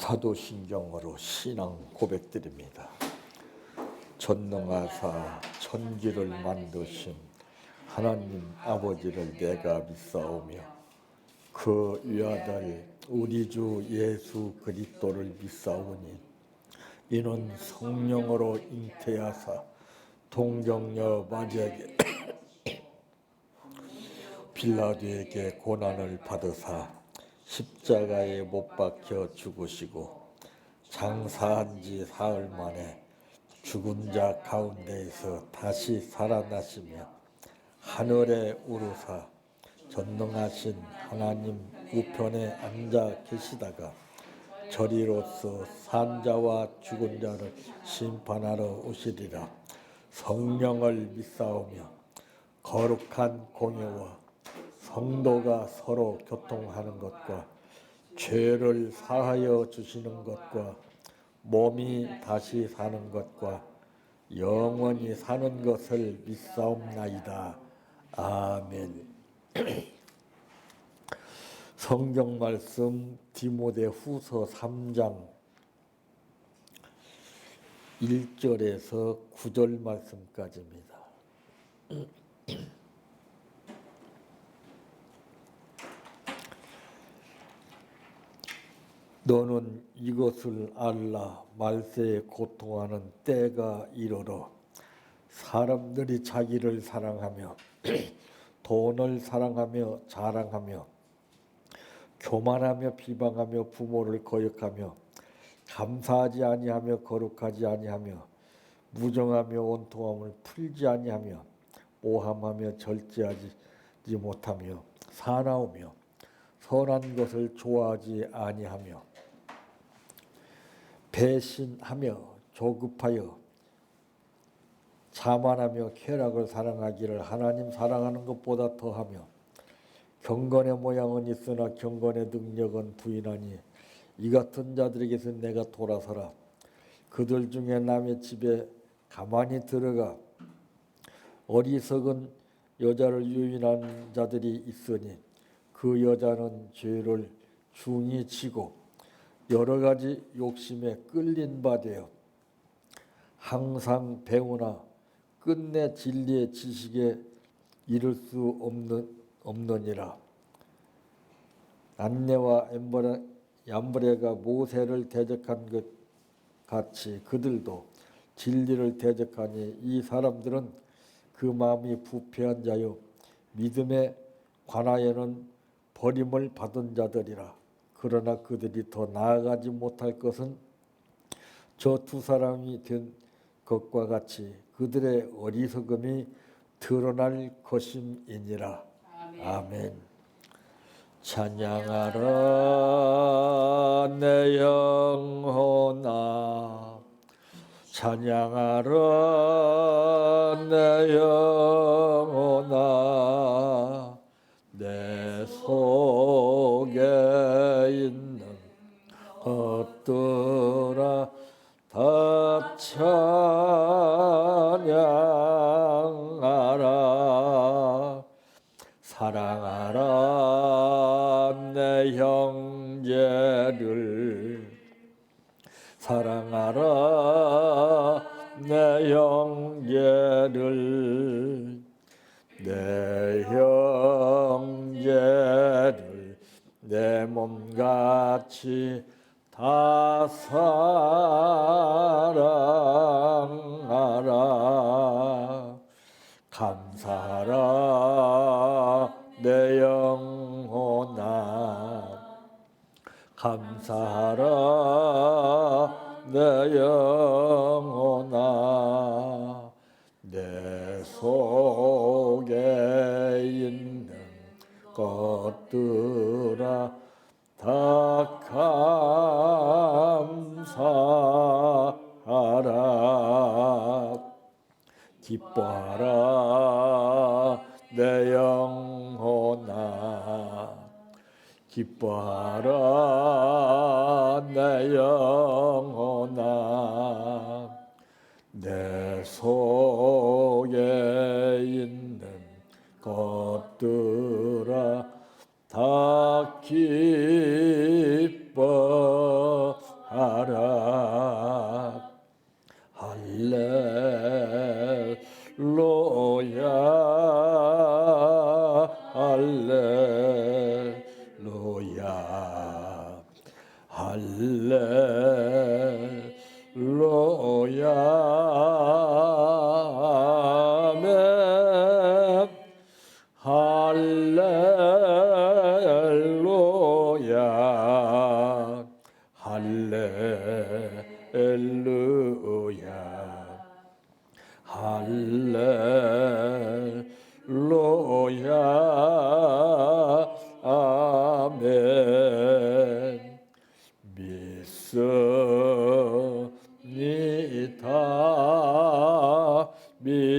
사도신경으로 신앙 고백드립니다. 전능하사 천지를 만드신 하나님 아버지를 내가 믿사오며 그 위아들 우리 주 예수 그리스도를 믿사오니 이는 성령으로 잉태하사 동정녀 마리아에게 빌라도에게 고난을 받으사 십자가에 못 박혀 죽으시고 장사한 지 사흘 만에 죽은 자 가운데에서 다시 살아나시며 하늘에 오르사 전능하신 하나님 우편에 앉아 계시다가 저리로서 산 자와 죽은 자를 심판하러 오시리라. 성령을 믿사오며 거룩한 공예와 성도가 서로 교통하는 것과 죄를 사하여 주시는 것과 몸이 다시 사는 것과 영원히 사는 것을 믿사옵나이다. 아멘. 성경 말씀 디모데후서 3장 1절에서 9절 말씀까지입니다. 너는 이것을 알라. 말세에 고통하는 때가 이르러 사람들이 자기를 사랑하며 돈을 사랑하며 자랑하며 교만하며 비방하며 부모를 거역하며 감사하지 아니하며 거룩하지 아니하며 무정하며 온통함을 풀지 아니하며 모함하며 절제하지 못하며 사나우며 선한 것을 좋아하지 아니하며 배신하며 조급하여 자만하며 쾌락을 사랑하기를 하나님 사랑하는 것보다 더하며 경건의 모양은 있으나 경건의 능력은 부인하니 이 같은 자들에게서 내가 돌아서라. 그들 중에 남의 집에 가만히 들어가 어리석은 여자를 유인한 자들이 있으니 그 여자는 죄를 중히 지고 여러 가지 욕심에 끌린 바 되어 항상 배우나 끝내 진리의 지식에 이를 수 없느니라. 안네와 얌브레가 모세를 대적한 것 같이 그들도 진리를 대적하니 이 사람들은 그 마음이 부패한 자요 믿음에 관하여는 버림을 받은 자들이라. 그러나 그들이 더 나아가지 못할 것은 저 두 사람이 된 것과 같이 그들의 어리석음이 드러날 것임이니라. 아멘. 찬양하라 내 영혼아, 찬양하라 내 영혼아, 내 속에 있는 것들아 다 찬양하라. 사랑하라 내 형제를, 사랑하라 내 형제를, 내 형제를 내 몸같이 다 사랑하라. 감사하라 내 영혼아, 감사하라 내 영혼아, 내 속에 있는 것들아 다 감사하라. 기뻐하라 내 영혼아, 기뻐하라 내 영혼아, 내 속에 있는 것들아 다 기뻐하라. 할렐루야 할렐루야 아멘 할렐루야 할렐루야 할렐루야 아멘 믿습니다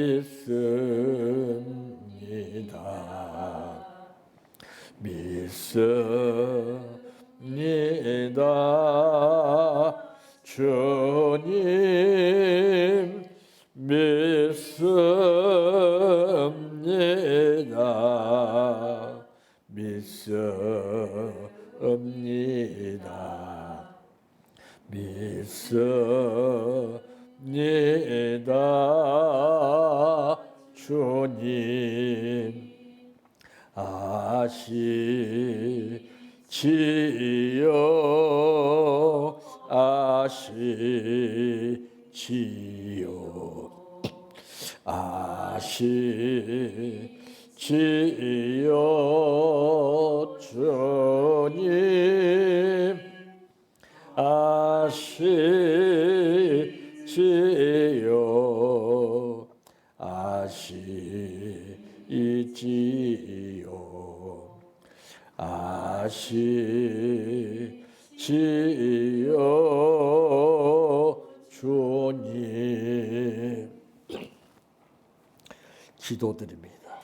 믿습니다 믿습니다 주님 믿습니다 믿습니다 믿습니다 주님 아시지요 아시지요 아시지요 주님 아시지요 아시지요 아시지요 주님 기도드립니다.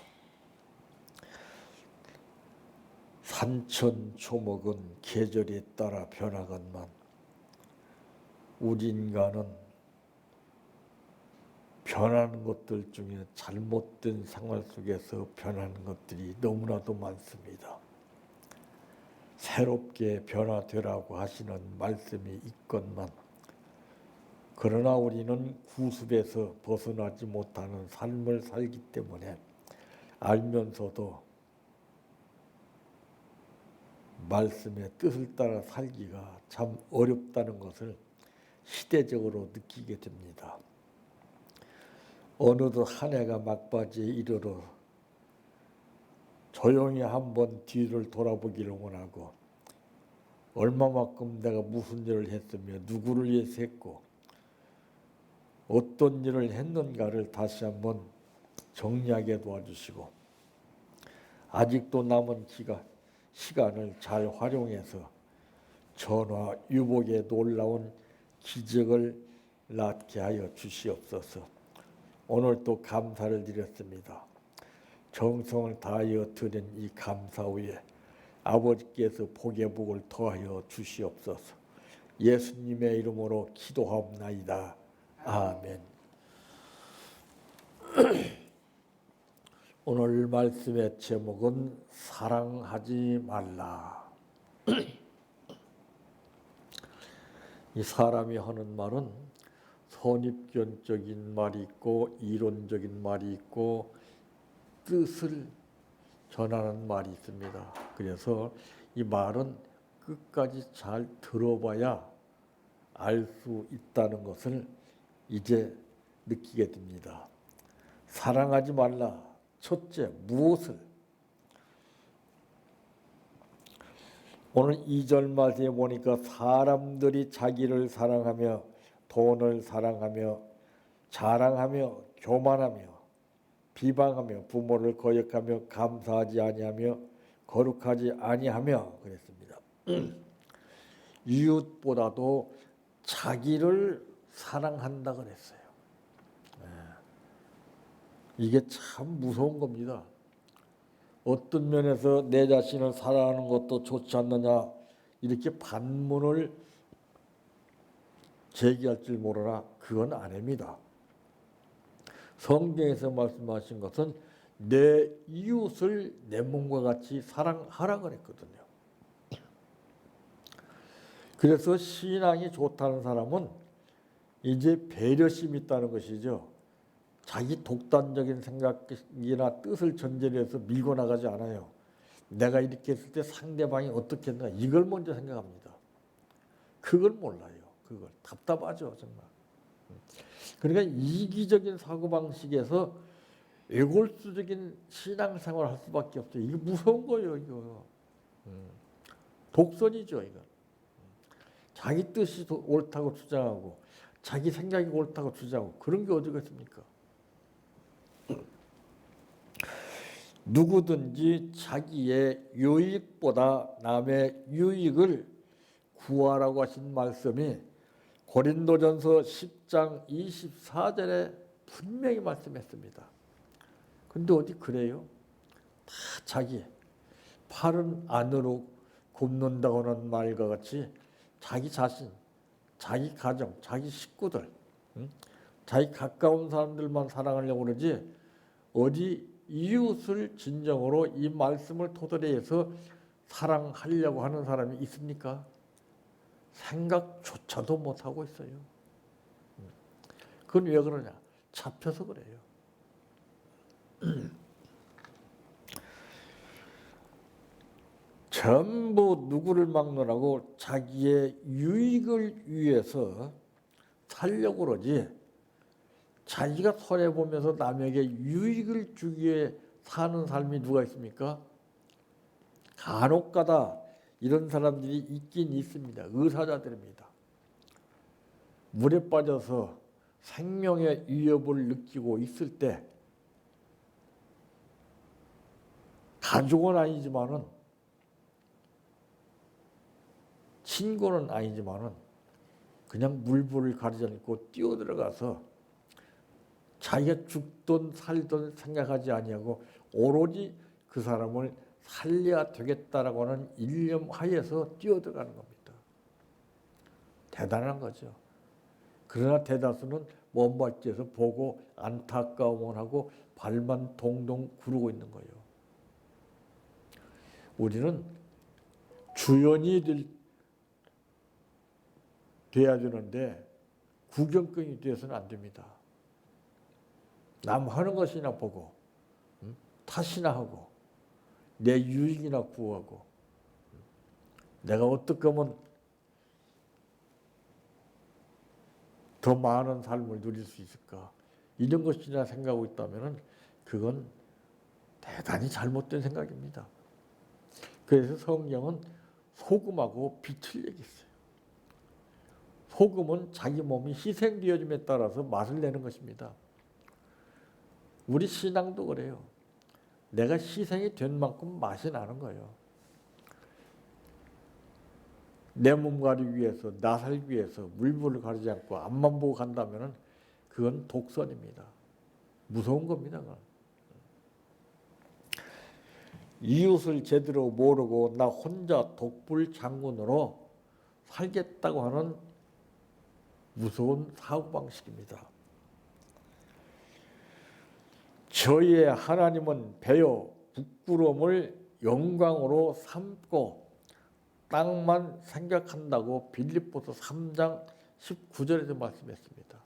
산천초목은 계절에 따라 변하건만 우리 인간은 변하는 것들 중에 잘못된 생활 속에서 변하는 것들이 너무나도 많습니다. 새롭게 변화되라고 하시는 말씀이 있건만 그러나 우리는 구습에서 벗어나지 못하는 삶을 살기 때문에 알면서도 말씀의 뜻을 따라 살기가 참 어렵다는 것을 시대적으로 느끼게 됩니다. 어느덧 한 해가 막바지에 이르러 조용히 한번 뒤를 돌아보기를 원하고 얼마만큼 내가 무슨 일을 했으며 누구를 위해서 했고 어떤 일을 했는가를 다시 한번 정리하게 도와주시고 아직도 남은 시간을 잘 활용해서 전화 유복의 놀라운 기적을 낳게 하여 주시옵소서. 오늘 또 감사를 드렸습니다. 정성을 다하여 드린 이 감사 후에 아버지께서 복의 복을 더하여 주시옵소서. 예수님의 이름으로 기도하옵나이다. 아멘. 오늘 말씀의 제목은 사랑하지 말라. 이 사람이 하는 말은 선입견적인 말이 있고 이론적인 말이 있고 뜻을 전하는 말이 있습니다. 그래서 이 말은 끝까지 잘 들어봐야 알 수 있다는 것을 이제 느끼게 됩니다. 사랑하지 말라. 첫째, 무엇을? 오늘 2절 말씀에 보니까 사람들이 자기를 사랑하며 돈을 사랑하며 자랑하며 교만하며 비방하며 부모를 거역하며 감사하지 아니하며 거룩하지 아니하며 그랬습니다. 이웃보다도 자기를 사랑한다 그랬어요. 이게 참 무서운 겁니다. 어떤 면에서 내 자신을 사랑하는 것도 좋지 않느냐 이렇게 반문을 제기할 줄 모르나 그건 아닙니다. 성경에서 말씀하신 것은 내 이웃을 내 몸과 같이 사랑하라 그랬거든요. 그래서 신앙이 좋다는 사람은 이제 배려심이 있다는 것이죠. 자기 독단적인 생각이나 뜻을 전제로 해서 밀고 나가지 않아요. 내가 이렇게 했을 때 상대방이 어떻게 했나 이걸 먼저 생각합니다. 그걸 몰라요. 그걸 답답하죠 정말. 그러니까 이기적인 사고방식에서 애골수적인 신앙생활을 할 수밖에 없어요. 이거 무서운 거예요. 이거 독선이죠. 이거 자기 뜻이 옳다고 주장하고 자기 생각이 옳다고 주장하고 그런 게 어디가 있습니까? 누구든지 자기의 유익보다 남의 유익을 구하라고 하신 말씀이 고린도전서 10장 24절에 분명히 말씀했습니다. 근데 어디 그래요? 다 자기 팔은 안으로 굽는다고 하는 말과 같이 자기 자신, 자기 가정, 자기 식구들, 자기 가까운 사람들만 사랑하려고 그러지 어디 이웃을 진정으로 이 말씀을 토대로 해서 사랑하려고 하는 사람이 있습니까? 생각조차도 못하고 있어요. 그건 왜 그러냐? 잡혀서 그래요. 전부 누구를 막론하고 자기의 유익을 위해서 살려고 그러지 자기가 손해보면서 남에게 유익을 주기 위해 사는 삶이 누가 있습니까? 간혹가다 이런 사람들이 있긴 있습니다. 의사자들입니다. 물에 빠져서 생명의 위협을 느끼고 있을 때 가족은 아니지만은 친구는 아니지만은 그냥 물불을 가리지 않고 뛰어들어가서 자기가 죽든 살든 생각하지 아니하고 오로지 그 사람을 살려야 되겠다라고 하는 일념 하에서 뛰어들어가는 겁니다. 대단한 거죠. 그러나 대다수는 먼발치에서 보고 안타까움을 하고 발만 동동 구르고 있는 거예요. 우리는 주연이 돼야 되는데 구경꾼이 되어서는 안 됩니다. 남 하는 것이나 보고 탓이나 하고 내 유익이나 구하고 내가 어떻게 하면 더 많은 삶을 누릴 수 있을까 이런 것이나 생각하고 있다면 그건 대단히 잘못된 생각입니다. 그래서 성경은 소금하고 빛을 얘기했어요. 소금은 자기 몸이 희생되어짐에 따라서 맛을 내는 것입니다. 우리 신앙도 그래요. 내가 희생이 된 만큼 맛이 나는 거예요. 내 몸 가리기 위해서, 나 살기 위해서 물불을 가리지 않고 앞만 보고 간다면 그건 독선입니다. 무서운 겁니다. 그건. 이웃을 제대로 모르고 나 혼자 독불장군으로 살겠다고 하는 무서운 사고방식입니다. 저희의 하나님은 배요 부끄러움을 영광으로 삼고 땅만 생각한다고 빌립보서 3장 19절에서 말씀했습니다.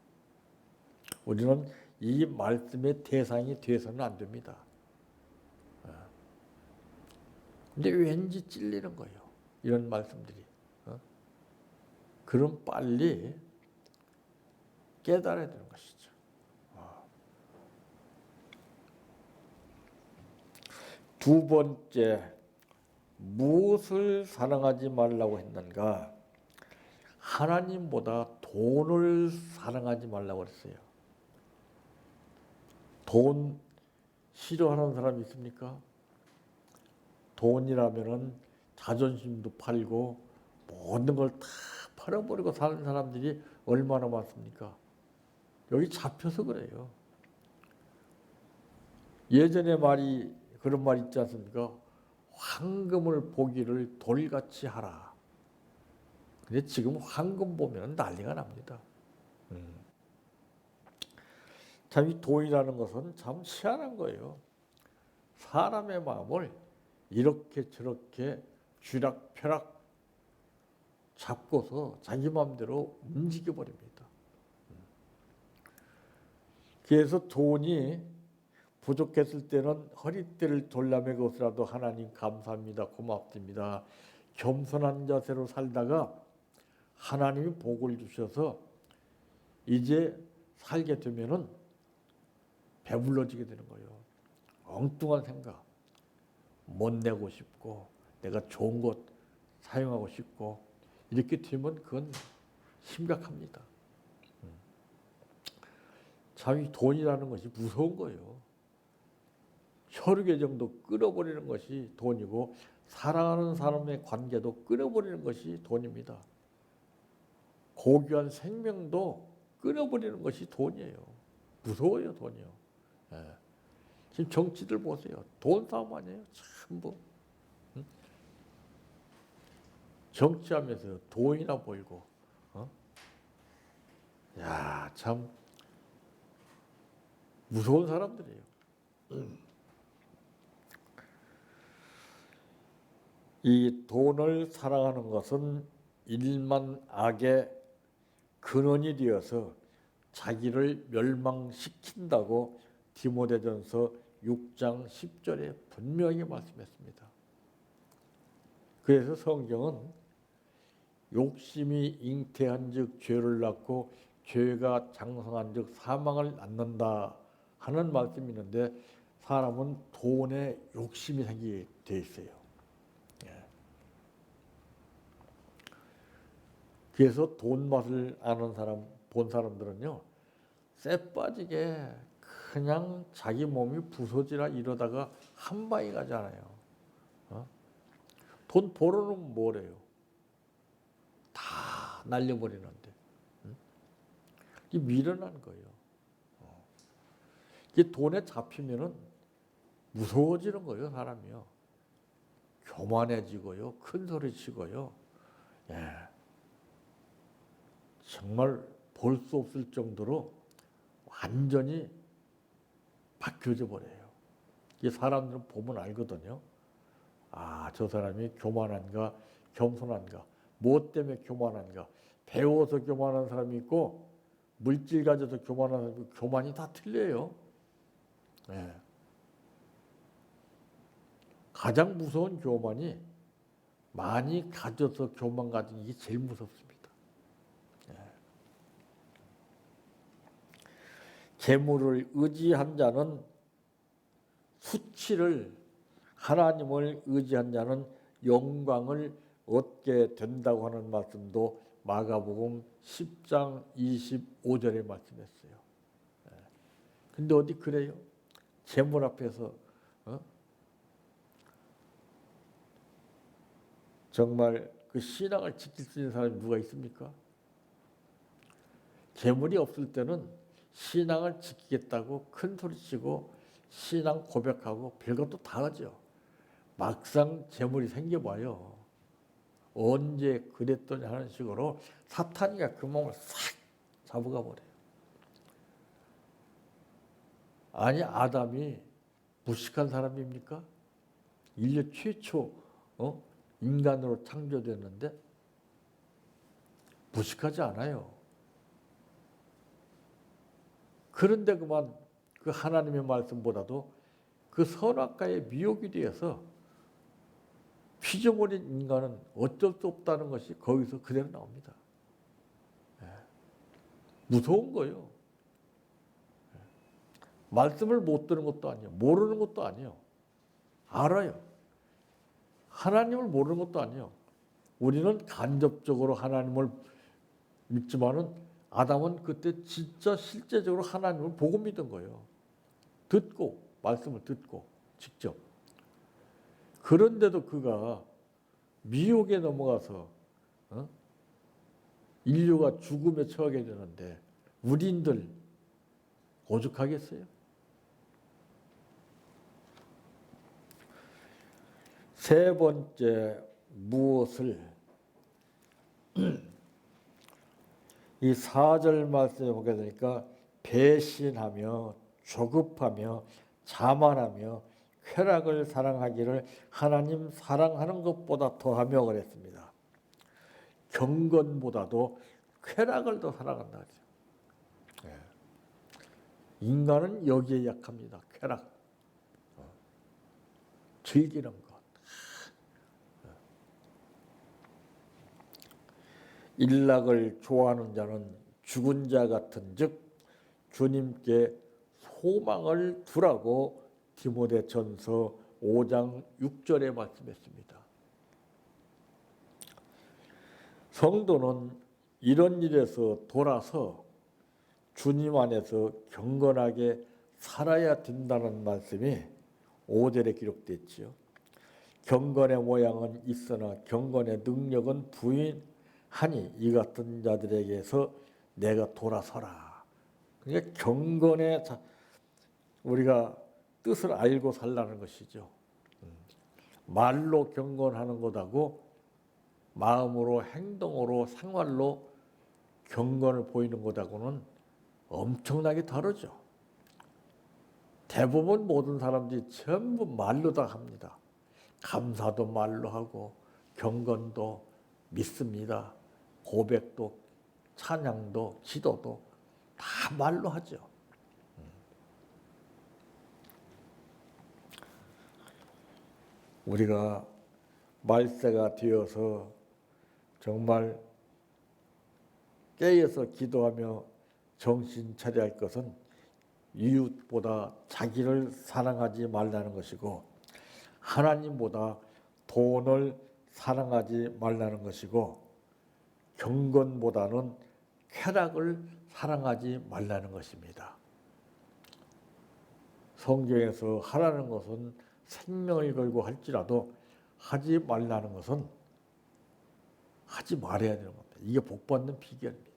우리는 이 말씀의 대상이 되어서는 안 됩니다. 근데 왠지 찔리는 거예요. 이런 말씀들이. 그럼 빨리 깨달아야 되는 것이죠. 두 번째, 무엇을 사랑하지 말라고 했는가? 하나님보다 돈을 사랑하지 말라고 했어요. 돈 싫어하는 사람이 있습니까? 돈이라면은 자존심도 팔고 모든 걸 다 팔아버리고 사는 사람들이 얼마나 많습니까? 여기 잡혀서 그래요. 예전에 그런 말 있지 않습니까? 황금을 보기를 돌같이 하라. 근데 지금 황금 보면 난리가 납니다. 참 이 돈이라는 것은 참 희한한 거예요. 사람의 마음을 이렇게 저렇게 쥐락펴락 잡고서 자기 마음대로 움직여버립니다. 그래서 돈이 부족했을 때는 허리띠를 졸라매고서라도 하나님 감사합니다, 고맙습니다. 겸손한 자세로 살다가 하나님이 복을 주셔서 이제 살게 되면은 배불러지게 되는 거예요. 엉뚱한 생각, 못 내고 싶고 내가 좋은 것 사용하고 싶고 이렇게 되면 그건 심각합니다. 참 이 돈이라는 것이 무서운 거예요. 혈육애정도 끊어버리는 것이 돈이고 사랑하는 사람의 관계도 끊어버리는 것이 돈입니다. 고귀한 생명도 끊어버리는 것이 돈이에요. 무서워요, 돈이요. 예. 지금 정치들 보세요. 돈 싸움 아니에요? 전부. 응? 정치하면서 돈이나 벌고. 야, 참 무서운 사람들이에요. 이 돈을 사랑하는 것은 일만 악의 근원이 되어서 자기를 멸망시킨다고 디모데전서 6장 10절에 분명히 말씀했습니다. 그래서 성경은 욕심이 잉태한 즉 죄를 낳고 죄가 장성한 즉 사망을 낳는다 하는 말씀이 있는데 사람은 돈에 욕심이 생기게 돼 있어요. 그래서 돈 맛을 아는 사람, 본 사람들은요, 쎄 빠지게 그냥 자기 몸이 부서지라 이러다가 한 방에 가잖아요. 돈 벌어놓으면 뭐래요? 다 날려버리는데. 이게 미련한 거예요. 이게 돈에 잡히면은 무서워지는 거예요, 사람이요. 교만해지고요, 큰 소리 치고요. 예. 정말 볼 수 없을 정도로 완전히 바뀌어져 버려요. 이 사람들은 보면 알거든요. 아, 저 사람이 교만한가, 겸손한가, 무엇 때문에 교만한가. 배워서 교만한 사람이 있고 물질 가져서 교만한 사람이 있고 교만이 다 틀려요. 네. 가장 무서운 교만이 많이 가져서 교만 가진 게 제일 무섭습니다. 재물을 의지한 자는 수치를, 하나님을 의지한 자는 영광을 얻게 된다고 하는 말씀도 마가복음 10장 25절에 말씀했어요. 근데 어디 그래요? 재물 앞에서 정말 그 신앙을 지킬 수 있는 사람이 누가 있습니까? 재물이 없을 때는 신앙을 지키겠다고 큰 소리치고 신앙 고백하고 별것도 다 하죠. 막상 재물이 생겨봐요. 언제 그랬더니 하는 식으로 사탄이가 그 몸을 싹 잡아가 버려요. 아니, 아담이 무식한 사람입니까? 인류 최초 인간으로 창조됐는데 무식하지 않아요. 그런데 그만 그 하나님의 말씀보다도 그 선악과의 미혹이 되어서 피조물인 인간은 어쩔 수 없다는 것이 거기서 그대로 나옵니다. 무서운 거예요. 말씀을 못 듣는 것도 아니에요. 모르는 것도 아니에요. 알아요. 하나님을 모르는 것도 아니에요. 우리는 간접적으로 하나님을 믿지만은 아담은 그때 진짜 실제적으로 하나님을 보고 믿은 거예요. 듣고, 말씀을 듣고 직접. 그런데도 그가 미혹에 넘어가서 인류가 죽음에 처하게 되는데 우리인들 오죽하겠어요? 세 번째, 무엇을 이 4절 말씀에 보게 되니까 배신하며 조급하며 자만하며 쾌락을 사랑하기를 하나님 사랑하는 것보다 더하며 그랬습니다. 경건보다도 쾌락을 더 사랑한다. 인간은 여기에 약합니다. 쾌락, 즐기는 것. 일락을 좋아하는 자는 죽은 자 같은즉 주님께 소망을 두라고 디모데전서 5장 6절에 말씀했습니다. 성도는 이런 일에서 돌아서 주님 안에서 경건하게 살아야 된다는 말씀이 5절에 기록됐지요. 경건의 모양은 있으나 경건의 능력은 부인하니 이 같은 자들에게서 내가 돌아서라. 그러니까 경건의 우리가 뜻을 알고 살라는 것이죠. 말로 경건하는 것하고 마음으로 행동으로 생활로 경건을 보이는 것하고는 엄청나게 다르죠. 대부분 모든 사람들이 전부 말로 다 합니다. 감사도 말로 하고 경건도 믿습니다. 고백도 찬양도 기도도 다 말로 하죠. 우리가 말세가 되어서 정말 깨어서 기도하며 정신 차려야 할 것은 이웃보다 자기를 사랑하지 말라는 것이고 하나님보다 돈을 사랑하지 말라는 것이고 경건보다는 쾌락을 사랑하지 말라는 것입니다. 성경에서 하라는 것은 생명을 걸고 할지라도 하지 말라는 것은 하지 말아야 되는 겁니다. 이게 복받는 비결입니다.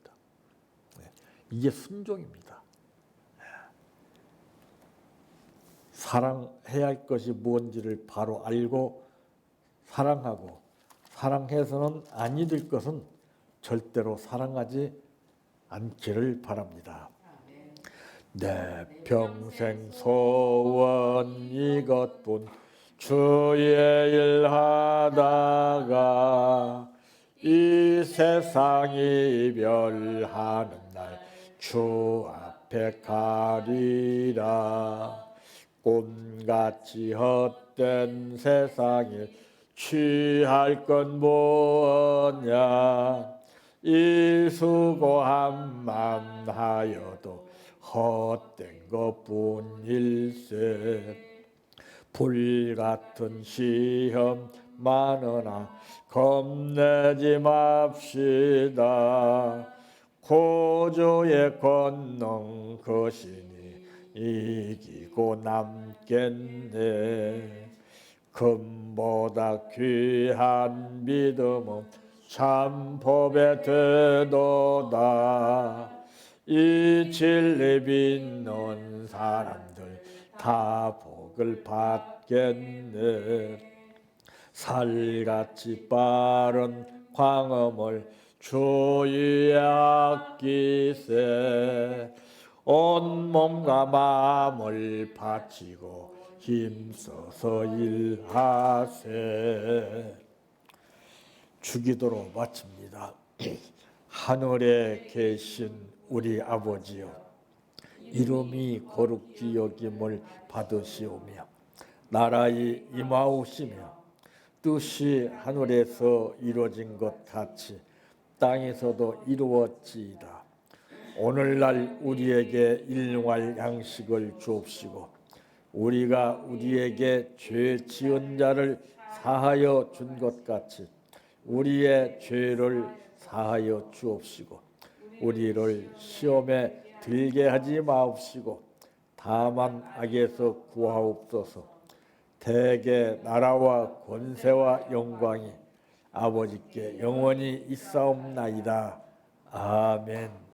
이게 순종입니다. 사랑해야 할 것이 뭔지를 바로 알고 사랑하고 사랑해서는 아니 될 것은 절대로 사랑하지 않기를 바랍니다. 내 평생 소원 이것뿐 주의 일 하다가 이 세상 이별하는 날 주 앞에 가리라. 꿈같이 헛된 세상에 취할 건 뭐냐. 이 수고한 맘 하여도 헛된 것뿐일세. 불같은 시험 많으나 겁내지 맙시다. 고조의 권능 거시니 이기고 남겠네. 금보다 귀한 믿음은 참 법에 되도다. 이 진리 믿는 사람들 다 복을 받겠네. 살같이 빠른 광음을 주의 아끼세. 온몸과 마음을 바치고 힘써서 일하세. 주기도로 마칩니다. 하늘에 계신 우리 아버지여, 이름이 거룩히 여김을 받으시오며 나라의 임하오시며 뜻이 하늘에서 이루어진 것 같이 땅에서도 이루어지이다. 오늘날 우리에게 일용할 양식을 주옵시고 우리가 우리에게 죄 지은 자를 사하여 준 것 같이 우리의 죄를 사하여 주옵시고 우리를 시험에 들게 하지 마옵시고 다만 악에서 구하옵소서. 대개 나라와 권세와 영광이 아버지께 영원히 있사옵나이다. 아멘.